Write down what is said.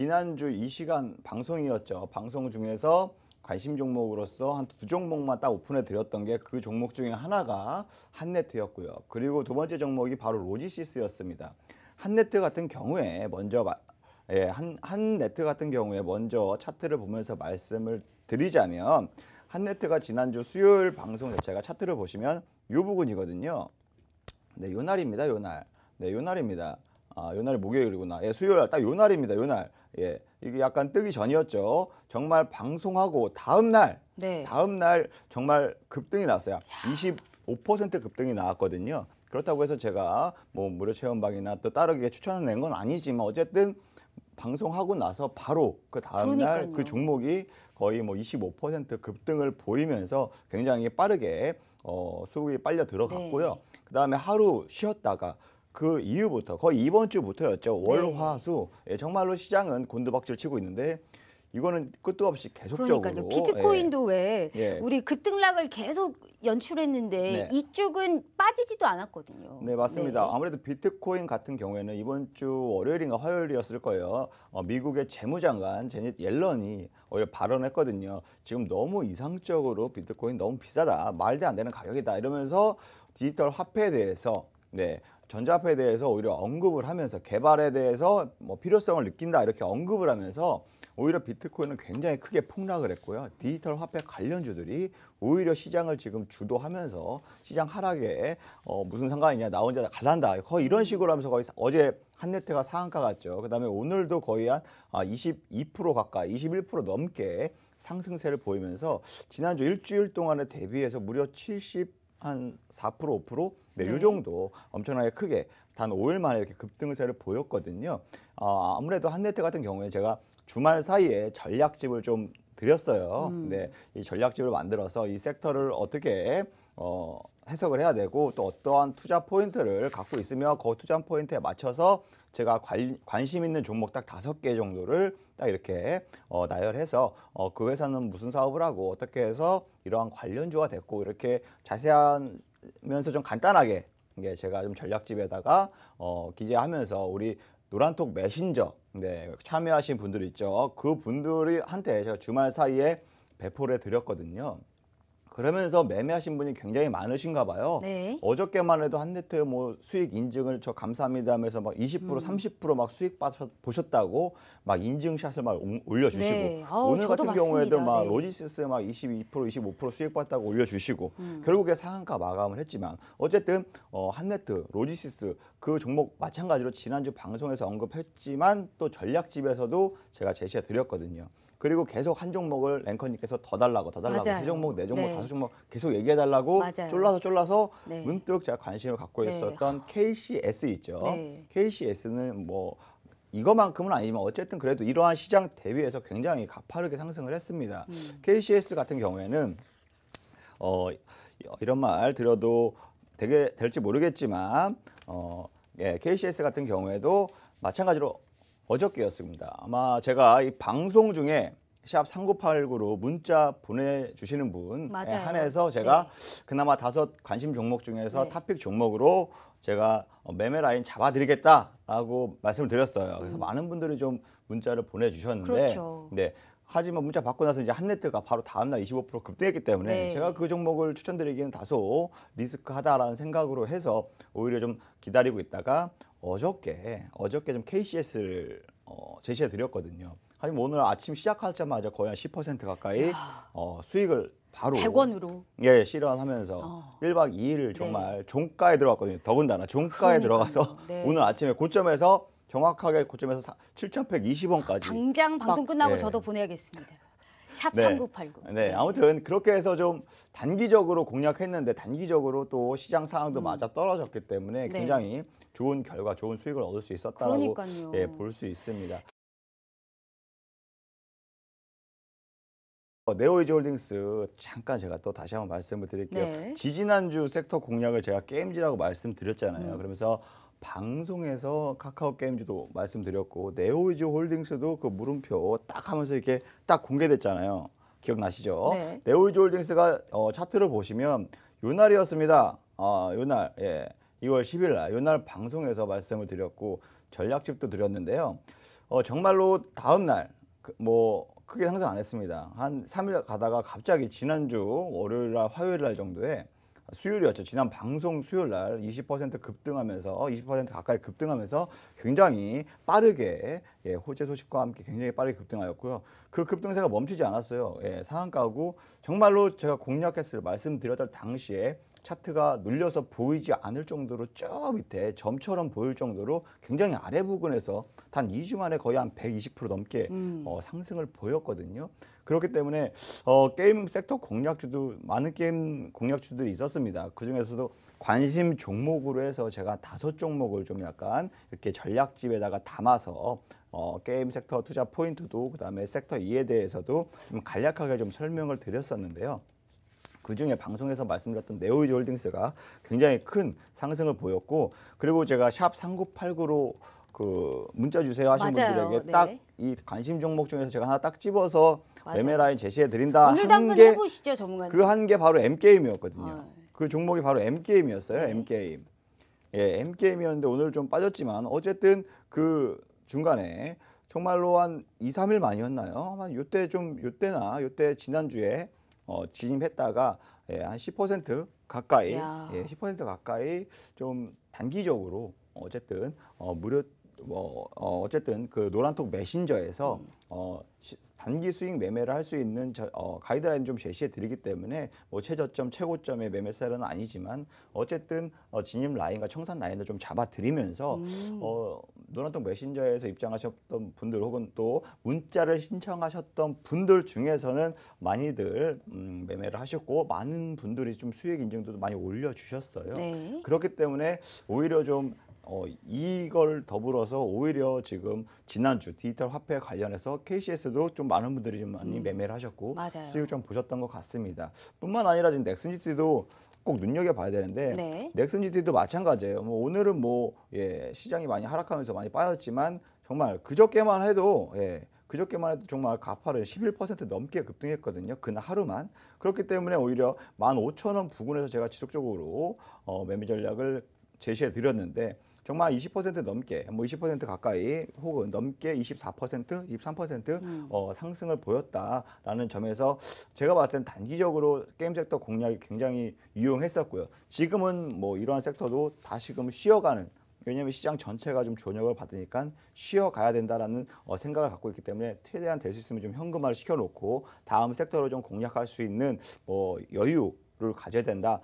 지난주 이 시간 방송이었죠. 방송 중에서 관심 종목으로서 한 두 종목만 딱 오픈해 드렸던 게 그 종목 중에 하나가 한네트였고요. 그리고 두 번째 종목이 바로 로지시스였습니다. 한네트 같은 경우에 먼저 한네트 같은 경우에 먼저 차트를 보면서 말씀을 드리자면 한네트가 지난주 수요일 방송 자체가 차트를 보시면 이 부분이거든요. 네, 요 날입니다. 요 날. 네, 요 날입니다. 요 날이 목요일이구나. 예, 수요일 딱 요 날입니다. 요 날. 예, 이게 약간 뜨기 전이었죠. 정말 방송하고 다음 날 정말 급등이 났어요. 25% 급등이 나왔거든요. 그렇다고 해서 제가 뭐 무료 체험방이나 또 따르게 추천한 건 아니지만 어쨌든 방송하고 나서 바로 그 다음 날 그 종목이 거의 뭐 25% 급등을 보이면서 굉장히 빠르게 수급이 빨려 들어갔고요. 네. 그다음에 하루 쉬었다가 그 이후부터 거의 이번 주부터였죠. 월, 네. 화, 수. 예, 정말로 시장은 곤두박질 치고 있는데 이거는 끝도 없이 계속적으로. 그러니까요. 비트코인도 왜 예. 우리 급등락을 계속 연출했는데 네. 이쪽은 빠지지도 않았거든요. 네, 맞습니다. 네. 아무래도 비트코인 같은 경우에는 이번 주 월요일인가 화요일이었을 거예요. 미국의 재무장관 제닛 옐런이 오히려 발언했거든요. 지금 너무 이상적으로 비트코인 너무 비싸다. 말도 안 되는 가격이다. 이러면서 디지털 화폐에 대해서 전자화폐에 대해서 오히려 언급을 하면서 개발에 대해서 뭐 필요성을 느낀다 이렇게 언급을 하면서 오히려 비트코인은 굉장히 크게 폭락을 했고요. 디지털 화폐 관련주들이 오히려 시장을 지금 주도하면서 시장 하락에 무슨 상관이냐 나 혼자 갈란다 거의 이런 식으로 하면서 거의 어제 한네트가 상한가 갔죠. 그다음에 오늘도 거의 한 22% 가까이 21% 넘게 상승세를 보이면서 지난주 일주일 동안에 대비해서 무려 한 4%, 5%? 네, 이 정도 엄청나게 크게 단 5일 만에 이렇게 급등세를 보였거든요. 아무래도 한네트 같은 경우에 제가 주말 사이에 전략집을 좀 드렸어요. 네, 이 전략집을 만들어서 이 섹터를 어떻게 해석을 해야 되고 또 어떠한 투자 포인트를 갖고 있으며 그 투자 포인트에 맞춰서 제가 관심 있는 종목 딱 5개 정도를 딱 이렇게 나열해서 그 회사는 무슨 사업을 하고 어떻게 해서 이러한 관련주가 됐고 이렇게 자세하면서 좀 간단하게 이게 제가 좀 전략집에다가 기재하면서 우리 노란톡 메신저 참여하신 분들 있죠. 그 분들이 한테 제가 주말 사이에 배포를 해드렸거든요. 그러면서 매매하신 분이 굉장히 많으신가 봐요. 네. 어저께만 해도 한네트 뭐 수익 인증을 저 감사합니다 하면서 막 20% 30% 수익 보셨다고 막 인증샷을 막 올려주시고 네. 오늘 저도 같은 경우에도 봤습니다. 막 네. 로지시스 막 22% 25% 수익 봤다고 올려주시고 결국에 상한가 마감을 했지만 어쨌든 한네트 로지시스 그 종목 마찬가지로 지난주 방송에서 언급했지만 또 전략집에서도 제가 제시해 드렸거든요. 그리고 계속 한 종목을 앵커님께서 더 달라고 맞아요. 세 종목, 네 종목, 네. 5종목 계속 얘기해 달라고 맞아요. 쫄라서 네. 문득 제가 관심을 갖고 네. 있었던 KCS 있죠. 네. KCS는 뭐 이거만큼은 아니지만 어쨌든 그래도 이러한 시장 대비해서 굉장히 가파르게 상승을 했습니다. KCS 같은 경우에는 이런 말 드려도 되게 될지 모르겠지만 KCS 같은 경우에도 마찬가지로 어저께였습니다. 아마 제가 이 방송 중에 샵 3989로 문자 보내주시는 분 한해서 제가 그나마 5 관심 종목 중에서 탑픽 종목으로 제가 매매 라인 잡아드리겠다라고 말씀을 드렸어요. 그래서 많은 분들이 좀 문자를 보내주셨는데 그렇죠. 하지만 문자 받고 나서 이제 한네트가 바로 다음날 25% 급등했기 때문에 제가 그 종목을 추천드리기는 다소 리스크하다라는 생각으로 해서 오히려 좀 기다리고 있다가 어저께 좀 KCS를 제시해 드렸거든요. 하지만 오늘 아침 시작하자마자 거의 한 10% 가까이 수익을 바로 100원으로 실현하면서 1박 2일 정말 종가에 들어갔거든요. 더군다나 종가에 들어가서 오늘 아침에 고점에서 정확하게 고점에서 7,120원까지 당장 방송 끝나고 저도 보내야겠습니다. 샵 3989. 네, 아무튼 그렇게 해서 좀 단기적으로 공략했는데 단기적으로 또 시장 상황도 맞아 떨어졌기 때문에 굉장히 좋은 결과, 좋은 수익을 얻을 수 있었다라고 볼 수 있습니다. 네오이즈홀딩스 잠깐 제가 또 다시 한번 말씀을 드릴게요. 지지난주 섹터 공략을 제가 게임즈라고 말씀드렸잖아요. 그러면서 방송에서 카카오 게임즈도 말씀드렸고 네오이즈홀딩스도 그 물음표 딱 하면서 이렇게 딱 공개됐잖아요. 기억나시죠? 네오이즈홀딩스가 차트를 보시면 요 날이었습니다. 요 날 2월 10일 날 요 날 방송에서 말씀을 드렸고 전략집도 드렸는데요. 정말로 다음 날 뭐 크게 상승 안 했습니다. 한 3일 가다가 갑자기 지난주 월요일 날 화요일 날 정도에 수요일이었죠. 지난 방송 수요일 날 20% 급등하면서 20% 가까이 급등하면서 굉장히 빠르게 호재 소식과 함께 굉장히 빠르게 급등하였고요. 그 급등세가 멈추지 않았어요. 상한가고 정말로 제가 공략했을 말씀드렸던 당시에 차트가 눌려서 보이지 않을 정도로 저 밑에 점처럼 보일 정도로 굉장히 아래 부근에서 단 2주 만에 거의 한 120% 넘게 상승을 보였거든요. 그렇기 때문에 게임 섹터 공략주도 많은 게임 공략주들이 있었습니다. 그 중에서도 관심 종목으로 해서 제가 5종목을 좀 약간 이렇게 전략집에다가 담아서 게임 섹터 투자 포인트도 그다음에 섹터 2에 대해서도 좀 간략하게 좀 설명을 드렸었는데요. 그 중에 방송에서 말씀드렸던 네오이즈 홀딩스가 굉장히 큰 상승을 보였고, 그리고 제가 샵 3989로 그 문자 주세요 하신 맞아요. 분들에게 네. 딱 이 관심 종목 중에서 제가 하나 딱 집어서 맞아요. 매매 라인 제시해 드린다 오늘도 한 한번 게 해보시죠, 전문가님. 그 한 게 바로 M게임이었거든요. 아. 그 종목이 바로 M게임이었어요. 네. M게임. M게임이었는데 오늘 좀 빠졌지만 어쨌든 그 중간에 정말로 한 2, 3일 만이었나요? 한 요때 지난주에 진입했다가 한 10% 가까이, 야. 10% 가까이 좀 단기적으로 어쨌든 어쨌든 그 노란톡 메신저에서 단기 수익 매매를 할 수 있는 가이드라인 좀 제시해 드리기 때문에 뭐 최저점, 최고점의 매매 스타일은 아니지만 어쨌든 진입 라인과 청산 라인을 좀 잡아 드리면서 노란톡 메신저에서 입장하셨던 분들 혹은 또 문자를 신청하셨던 분들 중에서는 많이들 매매를 하셨고 많은 분들이 좀 수익 인증도 많이 올려 주셨어요. 네. 그렇기 때문에 오히려 좀 이걸 더불어서 오히려 지금 지난주 디지털 화폐 관련해서 KCS도 좀 많은 분들이 좀 많이 매매를 하셨고 맞아요. 수익 좀 보셨던 것 같습니다. 뿐만 아니라 지금 넥슨GT도 꼭 눈여겨봐야 되는데 네. 넥슨GT도 마찬가지예요. 뭐 오늘은 시장이 많이 하락하면서 많이 빠졌지만 정말 그저께만 해도 정말 가파른 11% 넘게 급등했거든요. 그날 하루만. 그렇기 때문에 오히려 15,000원 부근에서 제가 지속적으로 매매 전략을 제시해 드렸는데 정말 20% 넘게, 20% 가까이 혹은 넘게 24%, 23% 상승을 보였다라는 점에서 제가 봤을 땐 단기적으로 게임 섹터 공략이 굉장히 유용했었고요. 지금은 뭐 이러한 섹터도 다시금 쉬어가는, 왜냐하면 시장 전체가 좀 조정을 받으니까 쉬어가야 된다라는 생각을 갖고 있기 때문에 최대한 될 수 있으면 좀 현금화를 시켜놓고 다음 섹터로 좀 공략할 수 있는 여유를 가져야 된다.